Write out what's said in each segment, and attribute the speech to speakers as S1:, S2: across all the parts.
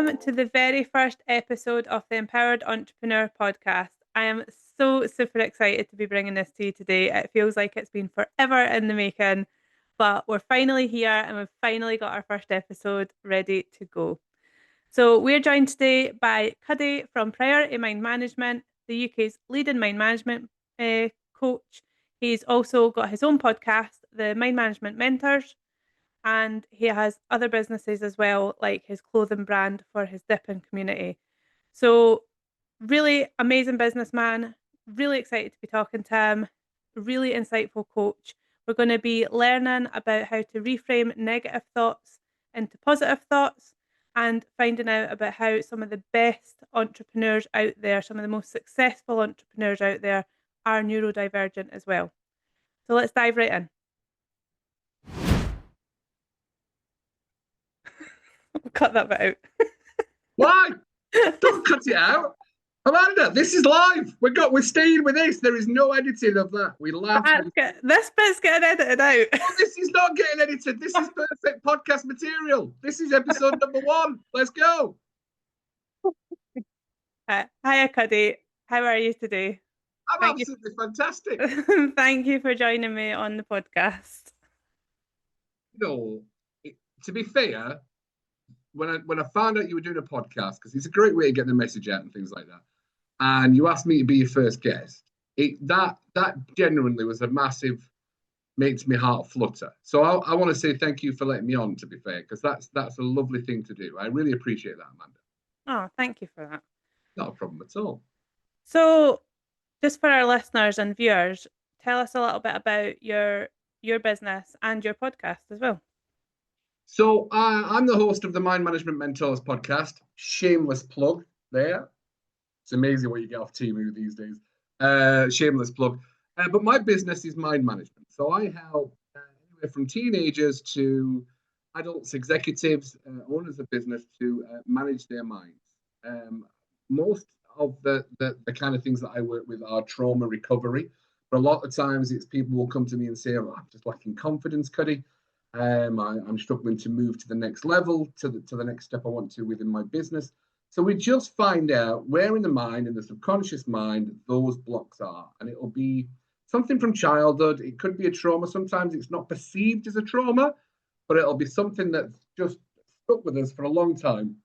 S1: Welcome to the very first episode of the Empowered Entrepreneur podcast. I am so super excited to be bringing this to you today. It feels like it's been forever in the making, but we're finally here and we've finally got our first episode ready to go. So we're joined today by Cuddy from Priority Mind Management, the UK's leading mind management coach. He's also got his own podcast, the Mind Management Mentors, and he has other businesses as well, like his clothing brand for his dipping community. So really amazing businessman, really excited to be talking to him, really insightful coach. We're going to be learning about how to reframe negative thoughts into positive thoughts and finding out about how some of the best entrepreneurs out there, some of the most successful entrepreneurs out there, are neurodivergent as well. So let's dive right in. Cut that bit out.
S2: Why? Don't cut it out. Amanda, this is live. We're staying with this. There is no editing of that. We laugh.
S1: This bit's getting edited out.
S2: No, this is not getting edited. This is perfect podcast material. This is episode number 1. Let's go.
S1: Hiya, Cuddy. How are you today?
S2: I'm absolutely fantastic.
S1: Thank you for joining me on the podcast.
S2: No, to be fair, when I found out you were doing a podcast, because it's a great way to get the message out and things like that, and you asked me to be your first guest, that genuinely was a massive, makes my heart flutter. So I want to say thank you for letting me on, to be fair, because that's a lovely thing to do. I really appreciate that, Amanda.
S1: Oh, thank you for that.
S2: Not a problem at all.
S1: So just for our listeners and viewers, tell us a little bit about your business and your podcast as well.
S2: So I'm the host of the Mind Management Mentors podcast. Shameless plug there. It's amazing what you get off TV these days. Shameless plug. But my business is mind management. So I help anywhere from teenagers to adults, executives, owners of business to manage their minds. Most of the kind of things that I work with are trauma recovery. But a lot of times it's people will come to me and say, oh, I'm just lacking confidence, Cuddy. I'm struggling to move to the next level, to the next step I want to within my business. So we just find out where in the mind, in the subconscious mind, those blocks are. And it'll be something from childhood. It could be a trauma. Sometimes it's not perceived as a trauma, but it'll be something that's just stuck with us for a long time.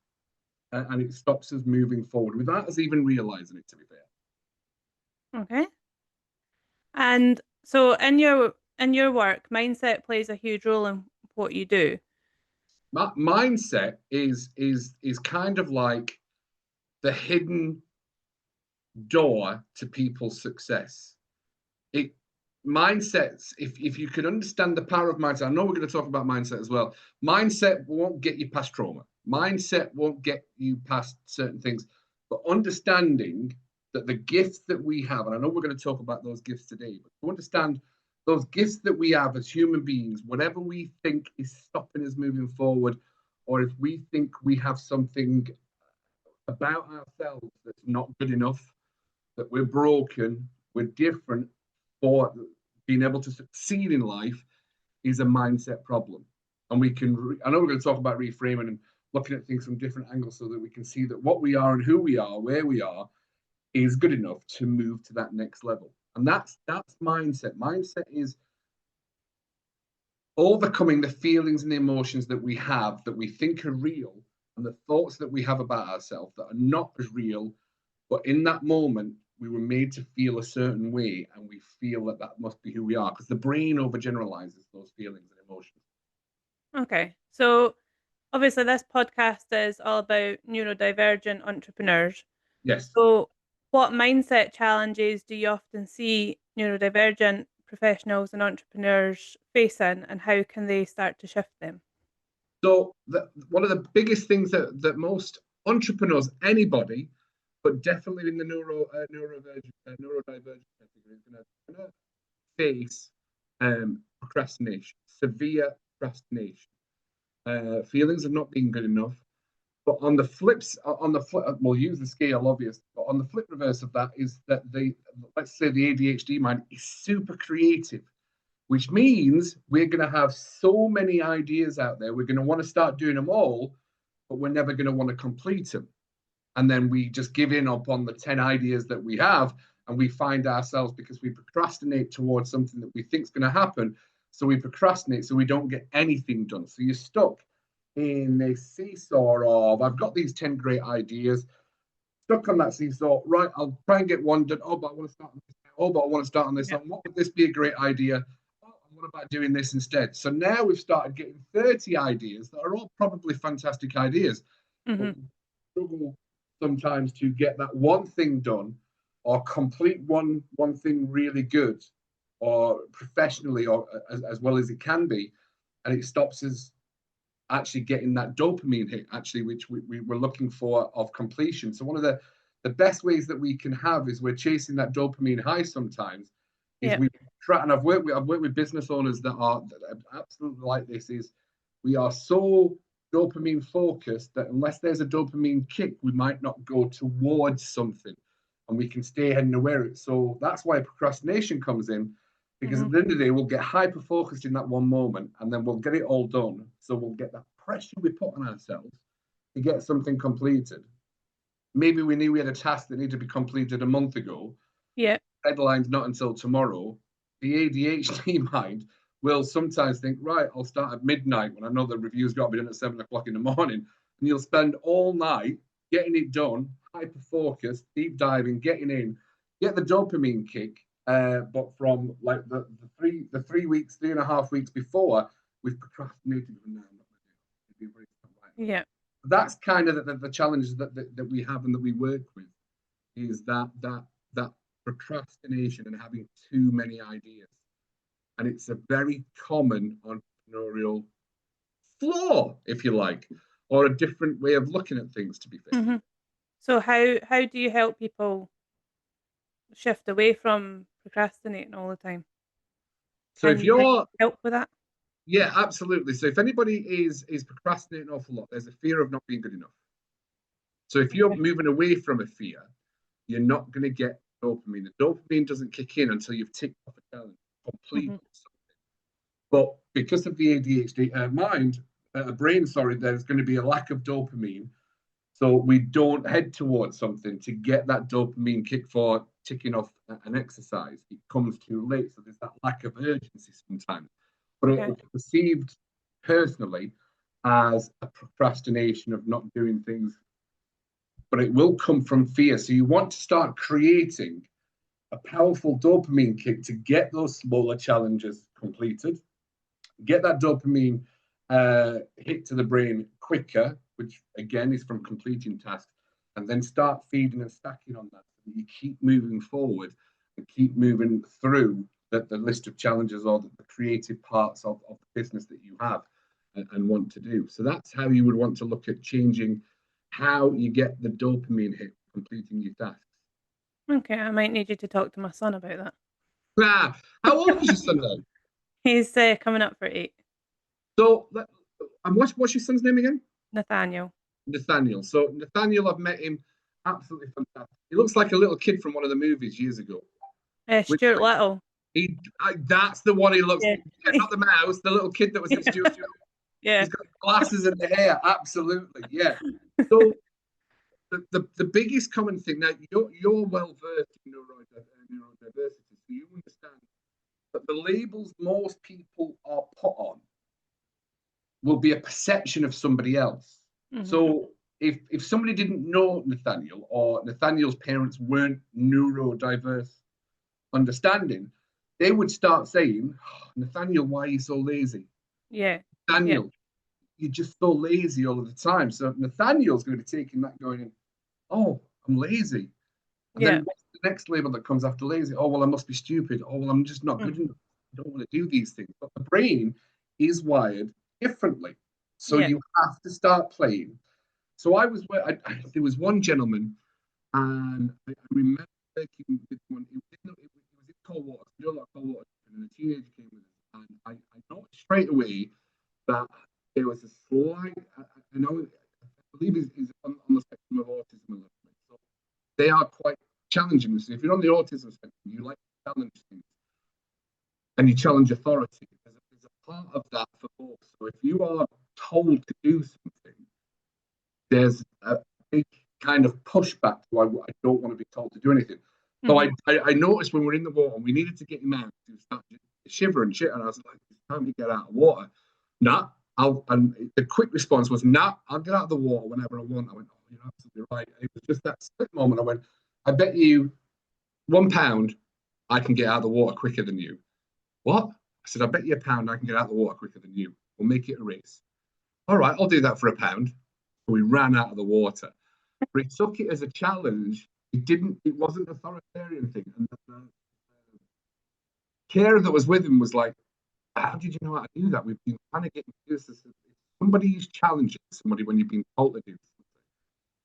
S2: And it stops us moving forward without us even realizing it, to be fair.
S1: Okay. And so in your work, mindset plays a huge role in what you do.
S2: Mindset is kind of like the hidden door to people's success. Mindsets, if you can understand the power of mindset, I know we're going to talk about mindset as well. Mindset won't get you past trauma. Mindset won't get you past certain things, but understanding that the gifts that we have, and I know we're going to talk about those gifts today, but to understand those gifts that we have as human beings, whatever we think is stopping us moving forward, or if we think we have something about ourselves that's not good enough, that we're broken, we're different for being able to succeed in life, is a mindset problem. And we can, I know we're going to talk about reframing and looking at things from different angles so that we can see that what we are and who we are, where we are, is good enough to move to that next level. And that's mindset. Mindset is overcoming the feelings and the emotions that we have that we think are real, and the thoughts that we have about ourselves that are not as real, but in that moment we were made to feel a certain way, and we feel that must be who we are, because the brain overgeneralizes those feelings and emotions.
S1: Okay, so obviously this podcast is all about neurodivergent entrepreneurs.
S2: Yes.
S1: So what mindset challenges do you often see neurodivergent professionals and entrepreneurs facing, and how can they start to shift them?
S2: So one of the biggest things that most entrepreneurs, anybody, but definitely in the neurodivergent category, is going to face procrastination, severe procrastination, feelings of not being good enough. But on the flip, we'll use the scale, obviously. But on the flip reverse of that is that let's say the ADHD mind is super creative, which means we're going to have so many ideas out there. We're going to want to start doing them all, but we're never going to want to complete them. And then we just give in upon the 10 ideas that we have, and we find ourselves, because we procrastinate towards something that we think is going to happen. So we procrastinate, so we don't get anything done. So you're stuck in a seesaw of, I've got these 10 great ideas, stuck on that seesaw, right, I'll try and get one done. Oh, but I want to start on this. Oh, but I want to start on this. Yeah. What would this be a great idea? Oh, what about doing this instead? So now we've started getting 30 ideas that are all probably fantastic ideas. Mm-hmm. But we struggle sometimes to get that one thing done, or complete one thing really good, or professionally, or as well as it can be, and it stops us actually getting that dopamine hit, actually, which we were looking for, of completion. So one of the best ways that we can have is we're chasing that dopamine high sometimes. Is we try, and I've worked with business owners that are absolutely like this, is we are so dopamine focused that unless there's a dopamine kick, we might not go towards something, and we can stay heading nowhere. So that's why procrastination comes in, because at the end of the day, we'll get hyper focused in that one moment, and then we'll get it all done. So we'll get that pressure we put on ourselves to get something completed. Maybe we knew we had a task that needed to be completed a month ago.
S1: Yeah.
S2: Deadline's not until tomorrow. The ADHD mind will sometimes think, right, I'll start at midnight when I know the review's got to be done at 7 o'clock in the morning. And you'll spend all night getting it done, hyper focused, deep diving, getting in, get the dopamine kick. But from like the 3 weeks, 3.5 weeks before, we've procrastinated from now.
S1: Yeah.
S2: That's kind of the challenges that we have and that we work with, is that procrastination and having too many ideas. And it's a very common entrepreneurial flaw, if you like, or a different way of looking at things, to be fair.
S1: Mm-hmm. So how do you help people shift away from procrastinating all the time?
S2: So if you're
S1: help with that?
S2: Yeah, absolutely. So if anybody is procrastinating an awful lot, there's a fear of not being good enough. So if you're moving away from a fear, you're not going to get dopamine. The dopamine doesn't kick in until you've ticked off a challenge, completed something. But because of the ADHD brain, there's going to be a lack of dopamine. So we don't head towards something to get that dopamine kick for ticking off an exercise. It comes too late. So there's that lack of urgency sometimes. But it's perceived personally as a procrastination of not doing things. But it will come from fear. So you want to start creating a powerful dopamine kick to get those smaller challenges completed, get that dopamine hit to the brain quicker, which again is from completing tasks, and then start feeding and stacking on that. So you keep moving forward and keep moving through the list of challenges, or the creative parts of the business that you have and want to do. So that's how you would want to look at changing how you get the dopamine hit completing your tasks.
S1: Okay, I might need you to talk to my son about that.
S2: How old is your son now?
S1: He's coming up for 8.
S2: So, and what's your son's name again?
S1: Nathaniel.
S2: So Nathaniel, I've met him, absolutely fantastic. He looks like a little kid from one of the movies years ago.
S1: Stuart Little.
S2: That's the one he looks like. Not the mouse, the little kid that was in Stuart.
S1: Yeah.
S2: He's got glasses and the hair, absolutely, yeah. So the biggest common thing, now you're well versed in neurodiversity, so you understand that the labels most people are put on will be a perception of somebody else. So if somebody didn't know Nathaniel, or Nathaniel's parents weren't neurodiverse understanding, they would start saying, oh, Nathaniel, why are you so lazy?
S1: Yeah.
S2: Nathaniel, you're just so lazy all of the time. So Nathaniel's going to be taking that going, oh, I'm lazy. And then what's the next label that comes after lazy? Oh, well, I must be stupid. Oh, well, I'm just not good enough. I don't want to do these things. But the brain is wired differently. So you have to start playing. So there was one gentleman, and I remember working with one. It was in cold water. We do a lot of cold water, and a teenager came with us, and I noticed straight away that there was a slight. I believe he's on the spectrum of autism a little bit. So they are quite challenging. So if you're on the autism spectrum, you like to challenge things, and you challenge authority. There's a part of that for both. So if you are told to do something, there's a big kind of pushback to I don't want to be told to do anything. So I noticed when we were in the water and we needed to get him out, he was starting to shiver and shit, and I was like, it's time to get out of the water. Nah, and the quick response was, nah, I'll get out of the water whenever I want. I went, oh, you're absolutely right. It was just that split moment. I went, I bet you £1 I can get out of the water quicker than you. What? I said, I bet you £1 I can get out of the water quicker than you. We'll make it a race. All right, I'll do that for £1. So we ran out of the water. But he took it as a challenge. It wasn't an authoritarian thing. And the carer that was with him was like, how did you know how to do that? We've been trying to get you to do this. Somebody's challenging somebody when you've been told to do something.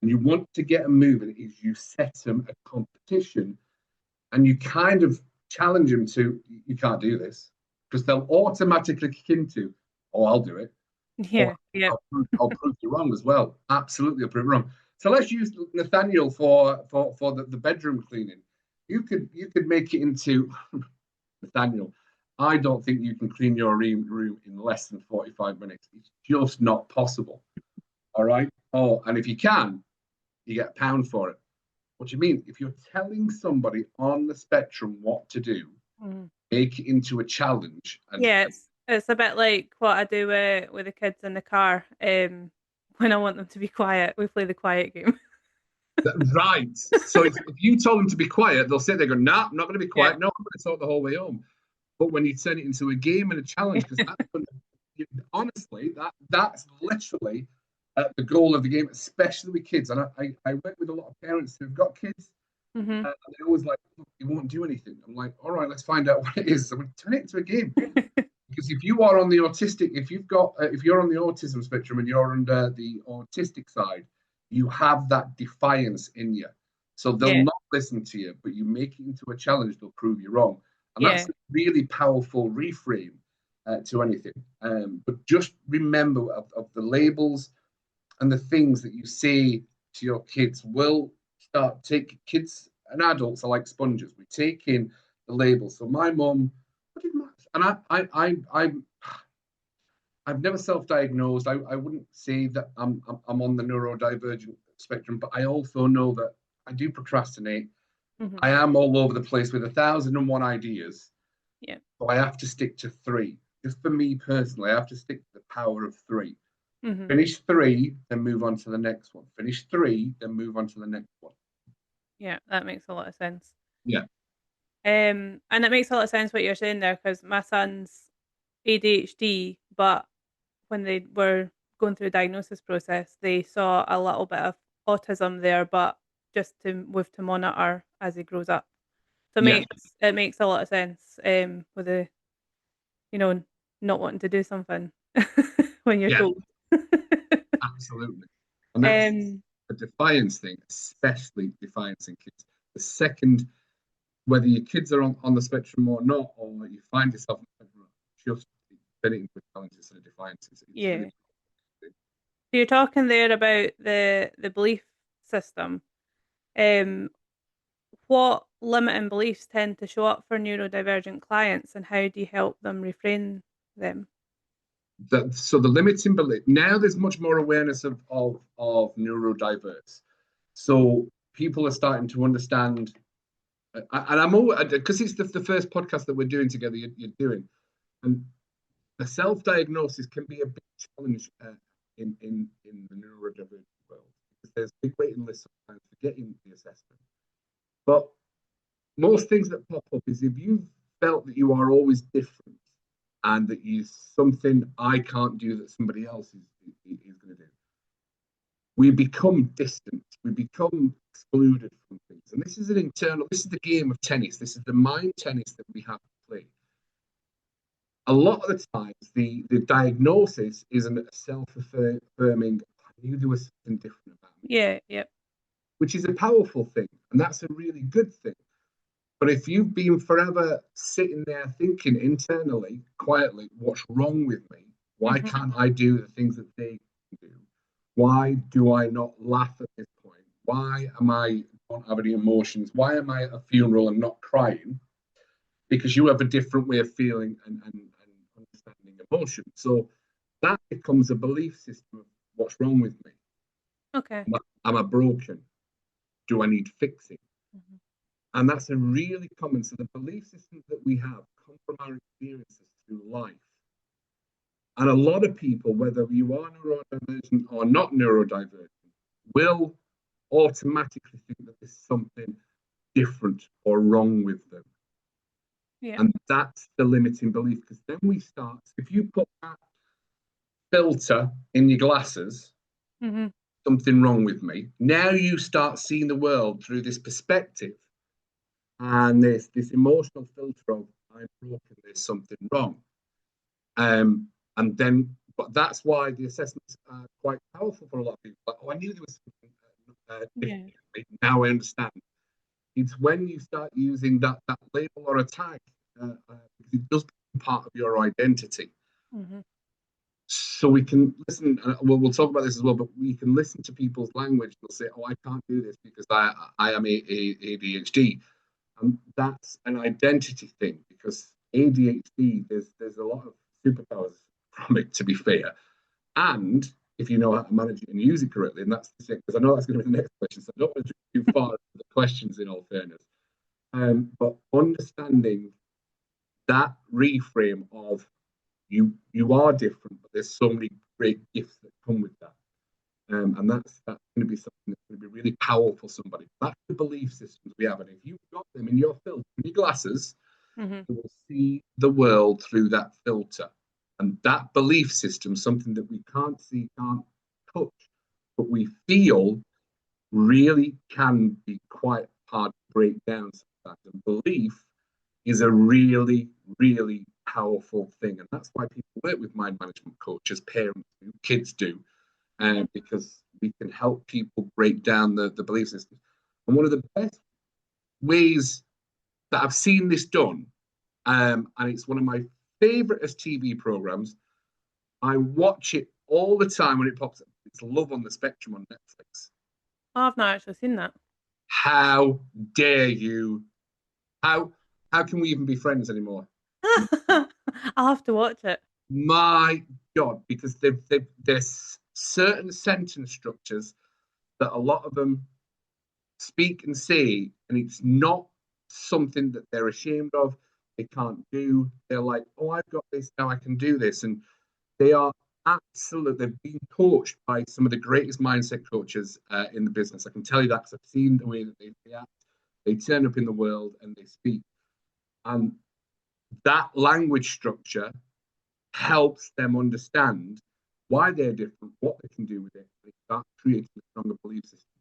S2: And you want to get them moving, is you set them a competition and you kind of challenge them to, you can't do this. Because they'll automatically kick into, oh, I'll do it.
S1: Yeah, yeah.
S2: I'll prove you wrong as well. Absolutely, I'll prove you wrong. So let's use Nathaniel for the bedroom cleaning. You could make it into Nathaniel. I don't think you can clean your room in less than 45 minutes. It's just not possible. All right. Oh, and if you can, you get £1 for it. What do you mean? If you're telling somebody on the spectrum what to do, make it into a challenge. And
S1: yeah, it's a bit like what I do with the kids in the car. When I want them to be quiet, we play the quiet game.
S2: Right. So if you told them to be quiet, they'll sit there going, nah, I'm not going to be quiet.
S1: Yeah.
S2: No, I'm going to talk the whole way home. But when you turn it into a game and a challenge, because honestly, that's literally the goal of the game, especially with kids. And I work with a lot of parents who've got kids, and they always like, you won't do anything. I'm like, all right, let's find out what it is. So we turn it into a game. Because if you are on the autistic, if you're on the autism spectrum and you're under the autistic side, you have that defiance in you. So they'll not listen to you, but you make it into a challenge, they'll prove you wrong. And that's a really powerful reframe to anything. But just remember of the labels and the things that you say to your kids will start taking kids and adults are like sponges. We take in the labels. So my mum, and I've never self-diagnosed. I wouldn't say that I'm on the neurodivergent spectrum, but I also know that I do procrastinate. I am all over the place with 1,001 ideas.
S1: Yeah.
S2: So I have to stick to 3. Just for me personally, I have to stick to the power of 3. Finish 3, then move on to the next one. Finish 3, then move on to the next one.
S1: Yeah, that makes a lot of sense.
S2: Yeah.
S1: And it makes a lot of sense what you're saying there, because my son's ADHD, but when they were going through the diagnosis process, they saw a little bit of autism there, but just to monitor as he grows up. So it makes a lot of sense with the, not wanting to do something when you're told.
S2: Absolutely. And that's a defiance thing, especially defiance in kids. The second, whether your kids are on the spectrum or not, or you find yourself just fitting with challenges and defiances.
S1: Really, so you're talking there about the belief system. What limiting beliefs tend to show up for neurodivergent clients, and how do you help them reframe them?
S2: So the limiting belief, now there's much more awareness of neurodiverse. So people are starting to understand, and I'm all, because it's the first podcast that we're doing together, you're doing, and the self-diagnosis can be a big challenge in the neurodivergent world, because there's big waiting lists sometimes for getting the assessment. But most things that pop up is if you felt that you are always different and that you something I can't do that somebody else is going to do, we become distant, we become excluded from things. And this is this is the game of tennis, this is the mind tennis that we have to play. A lot of the times, the diagnosis isn't a self-affirming, I knew there was something different about me.
S1: Yeah.
S2: Which is a powerful thing, and that's a really good thing. But if you've been forever sitting there thinking internally, quietly, what's wrong with me? Why can't I do the things that they can do? Why do I not laugh at this point? Why don't have any emotions? Why am I at a funeral and not crying? Because you have a different way of feeling and understanding emotion. So that becomes a belief system of what's wrong with me.
S1: Okay.
S2: Am I broken? Do I need fixing?
S1: Mhm.
S2: And that's a really common. So the belief systems that we have come from our experiences through life. And a lot of people, whether you are neurodivergent or not neurodivergent, will automatically think that there's something different or wrong with them.
S1: Yeah.
S2: And that's the limiting belief. Because then we start, if you put that filter in your glasses,
S1: Mm-hmm.
S2: something wrong with me, now you start seeing the world through this perspective. And there's this emotional filter of, I'm broken, there's something wrong. And then, but that's why the assessments are quite powerful for a lot of people. Like, oh, I knew there was something
S1: Yeah.
S2: different. Now I understand. It's when you start using that label or a tag, because it does become part of your identity.
S1: Mm-hmm.
S2: So we can listen. We'll talk about this as well, but we can listen to people's language. They'll say, "Oh, I can't do this because I am ADHD," and that's an identity thing because ADHD. There's a lot of superpowers from it, to be fair, and if you know how to manage it and use it correctly, and that's the thing, because I know that's going to be the next question, so I don't want to jump too far into the questions in all fairness. But understanding that reframe of you are different, but there's so many great gifts that come with that. And that's going to be something that's going to be really powerful for somebody. That's the belief systems we have. And if you've got them in your filter, in your glasses,
S1: Mm-hmm.
S2: you will see the world through that filter. And that belief system, something that we can't see, can't touch, but we feel really can be quite hard to break down sometimes. And belief is a really, really powerful thing. And that's why people work with mind management coaches, parents do, kids do,
S1: Mm-hmm.
S2: because we can help people break down the belief system. And one of the best ways that I've seen this done, and it's one of my favorite TV programs, I watch it all the time when it pops up. It's Love on the Spectrum on Netflix.
S1: Oh, I've not actually seen that.
S2: How dare you? How how can we even be friends anymore?
S1: I'll have to watch it.
S2: My God, because there's certain sentence structures that a lot of them speak and say, and it's not something that they're ashamed of, they can't do. They're like, oh, I've got this, now I can do this. And they are absolutely, they've been coached by some of the greatest mindset coaches in the business. I can tell you that because I've seen the way that they act. They turn up in the world and they speak. And that language structure helps them understand why they're different, what they can do with it. They start creating a stronger belief system.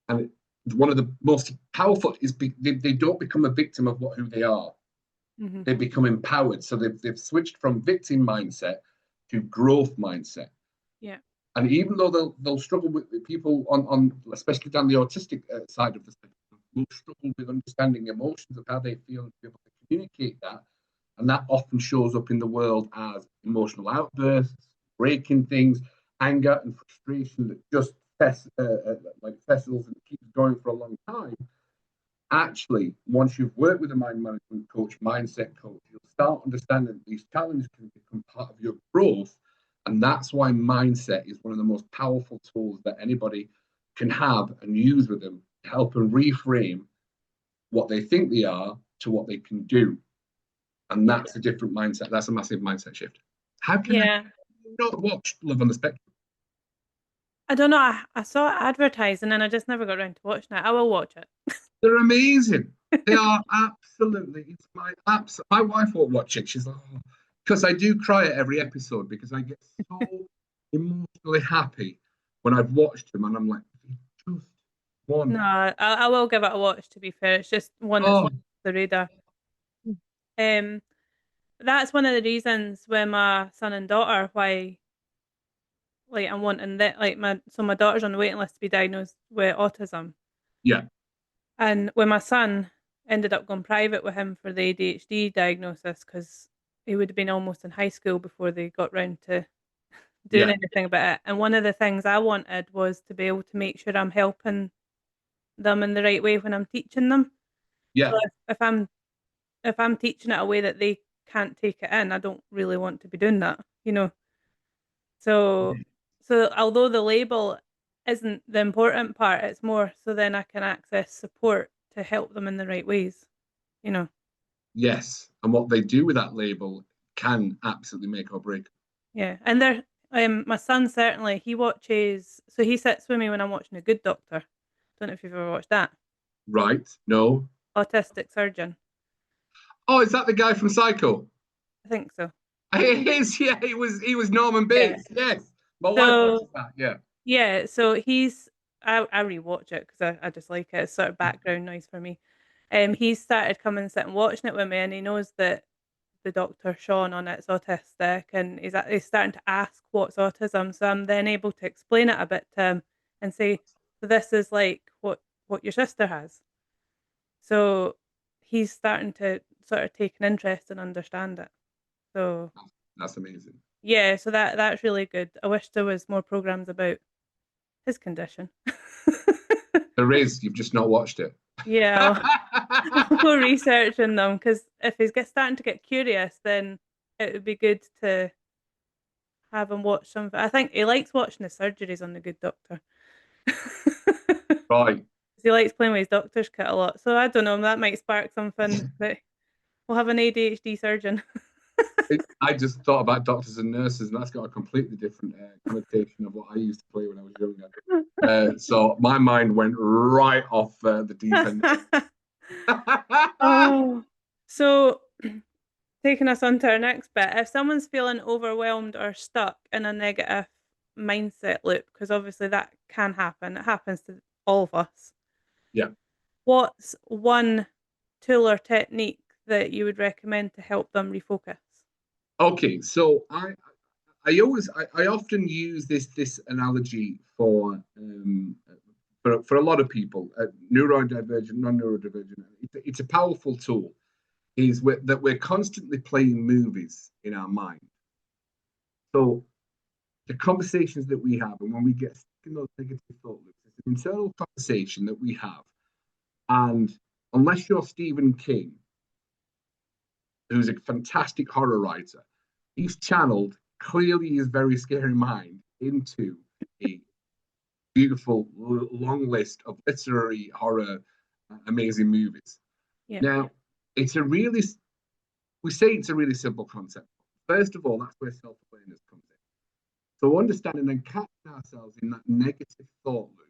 S2: And one of the most powerful is they don't become a victim of who they are.
S1: Mm-hmm.
S2: They become empowered. So they've switched from victim mindset to growth mindset.
S1: Yeah.
S2: And even though they'll struggle with people on especially down the autistic side of the spectrum, will struggle with understanding emotions of how they feel and be able to communicate that. And that often shows up in the world as emotional outbursts, breaking things, anger and frustration that just like festers and keeps going for a long time. Actually, once you've worked with a mind management coach, mindset coach, you'll start understanding that these challenges can become part of your growth. And that's why mindset is one of the most powerful tools that anybody can have and use with them to help them reframe what they think they are to what they can do. And
S1: Yeah.
S2: that's a different mindset. That's a massive mindset shift. How can I
S1: Yeah.
S2: not watch Love on the Spectrum?
S1: I don't know. I saw it advertising and I just never got around to watching it. I will watch
S2: They're amazing. They
S1: it.
S2: are absolutely. It's my wife won't watch it. She's like, oh, because I do cry at every episode because I get so emotionally happy when I've watched them and I'm like, just
S1: No,
S2: one.
S1: I will give it a watch, to be fair. It's just one that's
S2: Oh,
S1: on the radar. Um, that's one of the reasons with my son and daughter why like I'm wanting that like my daughter's on the waiting list to be diagnosed with autism.
S2: yeah,
S1: And with my son ended up going private with him for the ADHD diagnosis because he would have been almost in high school before they got round to doing
S2: yeah,
S1: anything about it. And one of the things I wanted was to be able to make sure I'm helping them in the right way when I'm teaching them. So
S2: yeah.
S1: if I'm teaching it a way that they can't take it in, I don't really want to be doing that. So although the label isn't the important part. It's more so then I can access support to help them in the right ways, you know.
S2: Yes. And what they do with that label can absolutely make or break.
S1: Yeah. And there my son certainly he watches so he sits with me when I'm watching A Good Doctor. Don't know if you've ever watched that.
S2: Right? No.
S1: Autistic surgeon.
S2: Oh, is that the guy from Psycho?
S1: I think so.
S2: It is, yeah. He was Norman
S1: Yeah.
S2: Bates. Yes. My wife watches
S1: So
S2: that, yeah.
S1: yeah, so I rewatch it because I just like it. It's sort of background noise for me. He's started coming and sitting watching it with me, and he knows that the doctor Sean on it's autistic, and he's starting to ask what's autism. So I'm then able to explain it a bit to him and say, so this is like what your sister has. So he's starting to sort of take an interest and understand it. So
S2: That's amazing.
S1: yeah, so that's really good. I wish there was more programs about his condition.
S2: There is, you've just not watched it.
S1: Yeah, I'll go researching them because if starting to get curious, then it would be good to have him watch some. I think he likes watching the surgeries on The Good Doctor.
S2: Right.
S1: He likes playing with his doctor's kit a lot. So I don't know, that might spark something that we'll have an ADHD surgeon.
S2: I just thought about doctors and nurses, and that's got a completely different connotation of what I used to play when I was younger. So my mind went right off the deep end.
S1: Oh, so taking us on to our next bit, if someone's feeling overwhelmed or stuck in a negative mindset loop, because obviously that can happen, it happens to all of us.
S2: Yeah.
S1: What's one tool or technique that you would recommend to help them refocus?
S2: Okay, so I often use this analogy for a lot of people, neurodivergent, non-neurodivergent. It's a powerful tool. That we're constantly playing movies in our mind. So the conversations that we have, and when we get stuck in those negative thought loops, it's an internal conversation that we have. And unless you're Stephen King, who's a fantastic horror writer, he's channeled clearly his very scary mind into a beautiful long list of literary horror amazing movies.
S1: Yeah.
S2: Now, it's a really we say it's a really simple concept. First of all, that's where self-awareness comes in. So understanding and catching ourselves in that negative thought loop,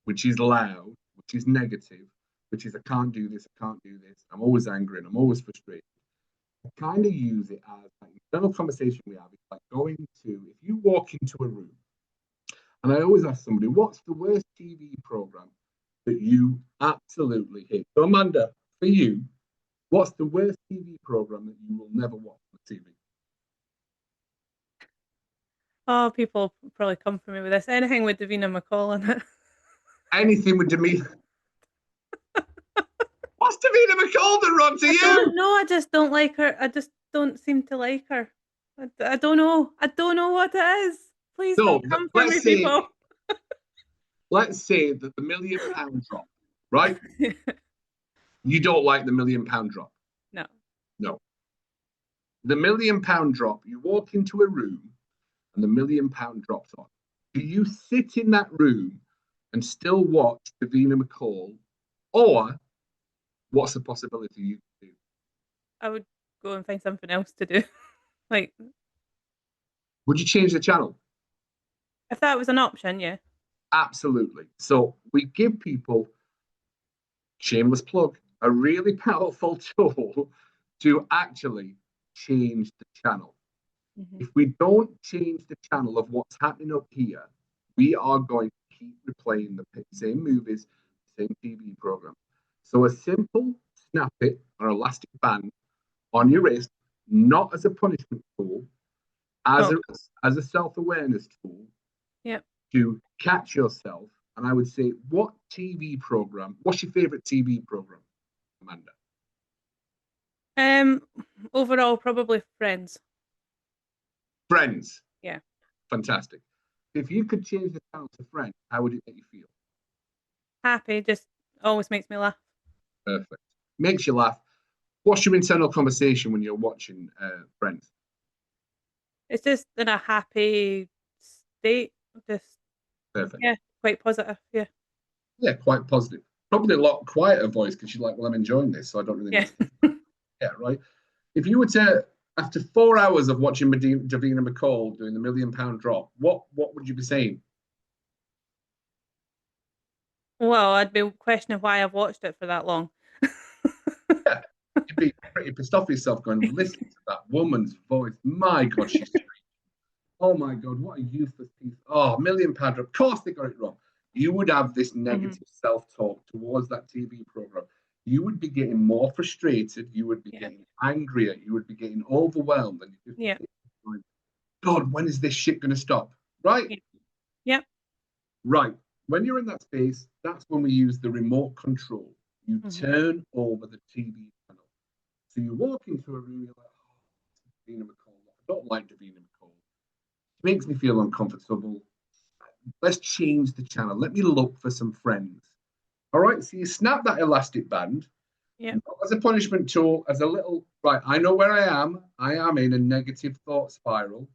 S2: which is loud, which is negative, which is I can't do this, I can't do this, I'm always angry and I'm always frustrated. I kind of use it as an internal conversation we have. It's like going to, if you walk into a room, and I always ask somebody, what's the worst TV program that you absolutely hate? So Amanda, for you, what's the worst TV program that you will never watch on TV?
S1: Oh, people probably come for me with this. Anything with Davina McCall in it.
S2: Anything with Demi. What's Davina McCall done wrong to
S1: I
S2: you?
S1: don't know. I just don't like her. I just don't seem to like her. I don't know. I don't know what it is. Please
S2: So
S1: don't come for me,
S2: let's say
S1: people.
S2: that the £1,000,000 drop, right? You don't like the £1,000,000 drop.
S1: No.
S2: No. The £1,000,000 drop, you walk into a room and the £1,000,000 drops on. Do you sit in that room and still watch Davina McCall, or what's the possibility you could do?
S1: I would go and find something else to do. Like,
S2: Would you change the channel?
S1: if that was an option, yeah.
S2: Absolutely. So we give people, shameless plug, a really powerful tool to actually change the channel.
S1: Mm-hmm.
S2: If we don't change the channel of what's happening up here, we are going to keep replaying the same movies, same TV program. So a simple snap it or elastic band on your wrist, not as a punishment tool, as a self-awareness tool,
S1: Yep.
S2: to catch yourself. And I would say, what TV program? What's your favorite TV program, Amanda?
S1: Overall, probably Friends.
S2: Friends.
S1: Yeah.
S2: Fantastic. If you could change the channel to Friends, how would it make you feel?
S1: Happy, just always makes me laugh.
S2: Perfect. Makes you laugh. What's your internal conversation when you're watching Friends?
S1: It's just in a happy state. Just
S2: Perfect.
S1: Yeah, quite positive. Yeah.
S2: Yeah, quite positive. Probably a lot quieter voice because you're like, well, I'm enjoying this, so I don't really
S1: Yeah.
S2: need to. Yeah, right. If you were to, after 4 hours of watching Davina McCall doing the £1 million drop, what would you be saying?
S1: Well, I'd be questioning why I've watched it for that long.
S2: Yeah, you'd be pretty pissed off yourself going, listen to that woman's voice. My God, she's oh my God, what a useless piece. Oh, £1 million drop. Of course they got it wrong. You would have this negative self-talk towards that TV program. You would be getting more frustrated. You would be getting angrier. You would be getting overwhelmed. And you just going, God, when is this shit going to stop? Right?
S1: Yep.
S2: Right. When you're in that space, that's when we use the remote control. You turn over the TV channel. So you walk into a room, you're like, oh, Davina McCall. I don't like Davina McCall. It makes me feel uncomfortable. Let's change the channel. Let me look for some friends. All right. So you snap that elastic band.
S1: Yeah.
S2: Not as a punishment tool, as a little, right, I know where I am. I am in a negative thought spiral.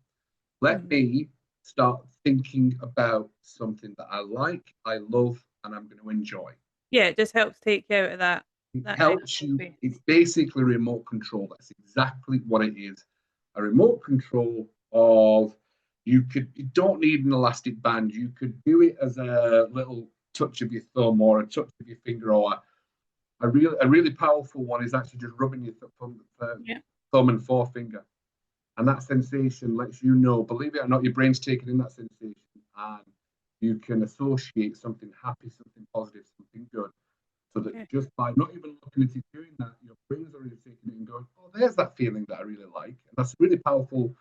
S2: Let me start thinking about something that I like, I love, and I'm going to enjoy.
S1: Yeah, it just helps take you out of that.
S2: It helps you. It's basically remote control. That's exactly what it is. A remote control of you don't need an elastic band. You could do it as a little touch of your thumb or a touch of your finger, or a really powerful one is actually just rubbing your thumb and forefinger. And that sensation lets you know, believe it or not, your brain's taking in that sensation and you can associate something happy, something positive, something good. So that just by not even looking at it doing that, your brain's already taking it and going, oh, there's that feeling that I really like. And that's a really powerful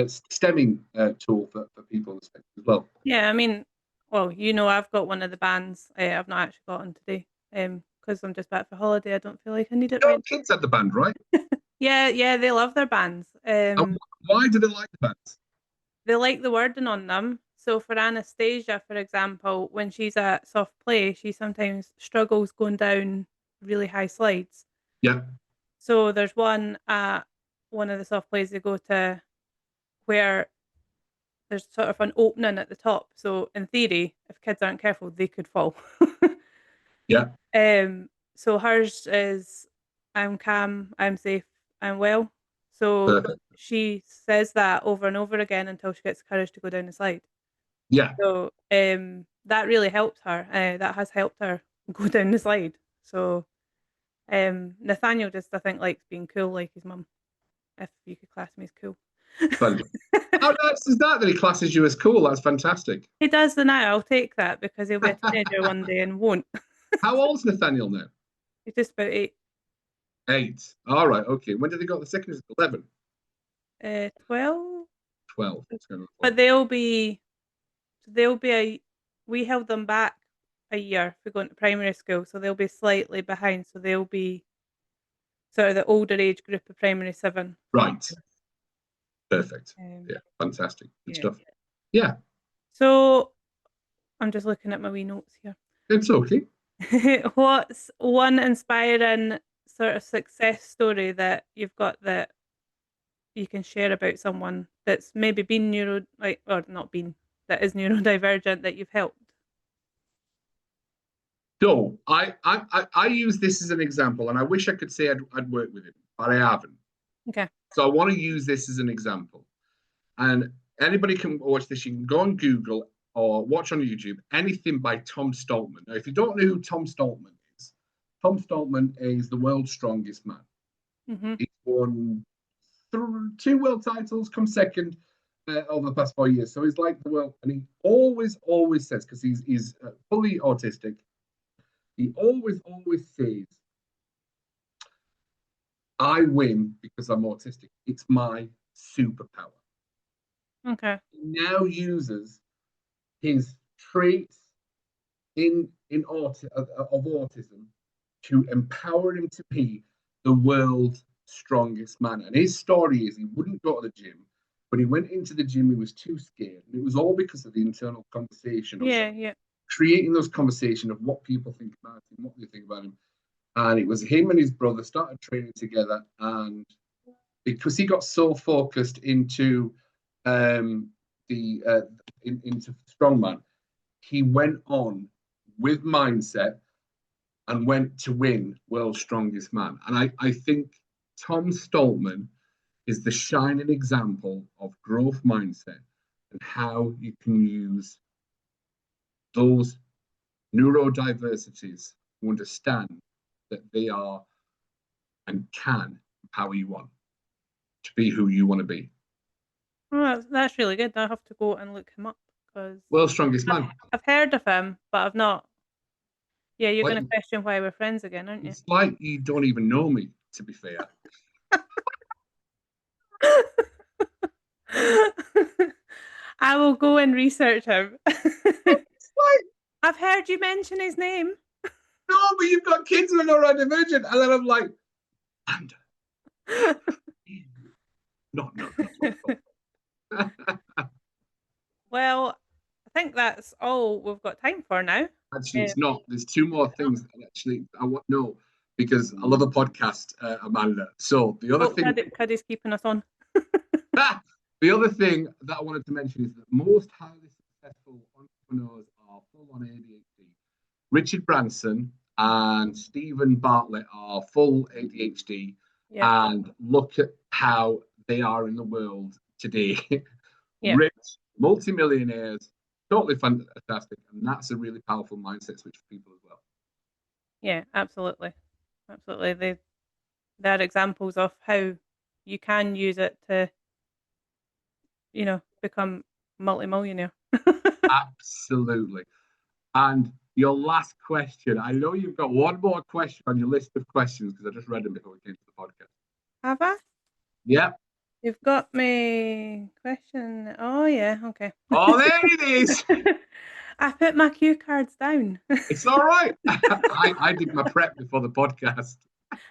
S2: stemming tool for people as well.
S1: Yeah, I mean, well, I've got one of the bands. I've not actually got on today because I'm just back for holiday. I don't feel like I need it right.
S2: Kids had the band, right?
S1: Yeah, they love their bands.
S2: Why do they like the bands?
S1: They like the wording on them. So for Anastasia, for example, when she's at soft play, she sometimes struggles going down really high slides.
S2: Yeah.
S1: So there's one at one of the soft plays they go to where there's sort of an opening at the top. So in theory, if kids aren't careful, they could fall.
S2: Yeah.
S1: So hers is I'm calm, I'm safe, I'm well. So she says that over and over again until she gets courage to go down the slide.
S2: Yeah.
S1: So that really helped her. That has helped her go down the slide. So Nathaniel just I think likes being cool like his mum. If you could class me as cool.
S2: How nice is that he classes you as cool? That's fantastic.
S1: He does the now. I'll take that because he'll be a teenager one day and won't.
S2: How old's Nathaniel now?
S1: He's just about 8.
S2: 8. All right. Okay. When did they got the second? Is it 11?
S1: 12.
S2: 12.
S1: But we held them back a year for going to primary school, so they'll be slightly behind. So they'll be sort of the older age group of primary 7.
S2: Right. Perfect. Yeah. Fantastic. Good stuff. Yeah.
S1: So I'm just looking at my wee notes here.
S2: It's okay.
S1: What's one inspiring sort of success story that you've got that you can share about someone that's maybe been that is neurodivergent that you've helped?
S2: So I use this as an example, and I wish I could say I'd worked with him, but I haven't.
S1: Okay.
S2: So I want to use this as an example. And anybody can watch this. You can go on Google or watch on YouTube anything by Tom Stoltman. Now, if you don't know who Tom Stoltman is the world's strongest man. He's won 2 world titles, come second over the past 4 years. So he's like the world, and he always says, because he's fully autistic, he always says, I win because I'm autistic. It's my superpower.
S1: Okay.
S2: He now uses his traits of autism to empower him to be the world's strongest man. And his story is he wouldn't go to the gym, but he went into the gym, he was too scared. And it was all because of the internal conversation of creating those conversations of what people think about him, what they think about him. And it was him and his brother started training together. And because he got so focused into into strongman, he went on with mindset and went to win World's Strongest Man. And I think Tom Stoltman is the shining example of growth mindset and how you can use those neurodiversities to understand that they are and can empower you on to be who you want to be.
S1: Oh, that's really good. I have to go and look him up because
S2: World's Strongest Man.
S1: I've heard of him, but I've not. Yeah, you're
S2: Like,
S1: going to question why we're friends again, aren't you?
S2: it's like you don't even know me, to be fair.
S1: I will go and research him.
S2: It's like,
S1: I've heard you mention his name.
S2: no, but you've got kids who are neurodivergent. And then I'm like, and not no.
S1: Well, I think that's all we've got time for now.
S2: Actually, it's not. There's two more things that actually I want to know because I love a podcast, Amanda. So the other thing,
S1: Cuddy's keeping us on.
S2: the other thing that I wanted to mention is that most highly successful entrepreneurs are full on ADHD. Richard Branson and Stephen Bartlett are full ADHD, and look at how they are in the world today. Rich, multimillionaires, totally fantastic, and that's a really powerful mindset switch for people as well.
S1: Yeah, absolutely. They're examples of how you can use it to, become multimillionaire.
S2: Absolutely. And your last question, I know you've got one more question on your list of questions because I just read them before we came to the podcast.
S1: Have I?
S2: Yep.
S1: You've got me question. Oh, yeah. Okay.
S2: Oh, there it is.
S1: I put my cue cards down.
S2: It's all right. I did my prep before the podcast.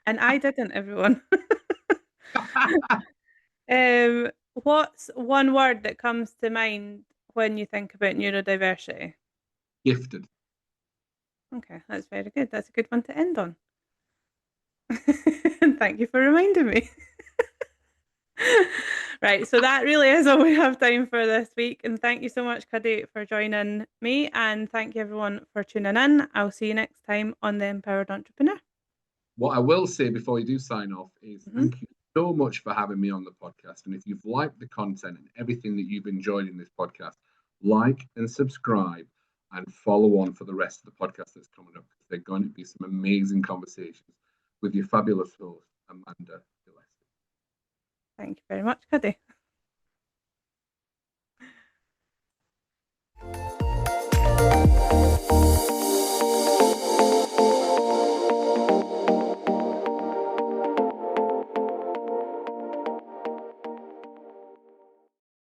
S1: And I didn't, everyone. What's one word that comes to mind when you think about neurodiversity?
S2: Gifted.
S1: Okay, that's very good. That's a good one to end on. Thank you for reminding me. Right, so that really is all we have time for this week. And thank you so much, Cuddy, for joining me. And thank you, everyone, for tuning in. I'll see you next time on The Empowered Entrepreneur.
S2: What I will say before you do sign off is thank you so much for having me on the podcast. And if you've liked the content and everything that you've enjoyed in this podcast, like and subscribe and follow on for the rest of the podcast that's coming up. They're going to be some amazing conversations with your fabulous host, Amanda Gillespie.
S1: Thank you very much, Cuddy.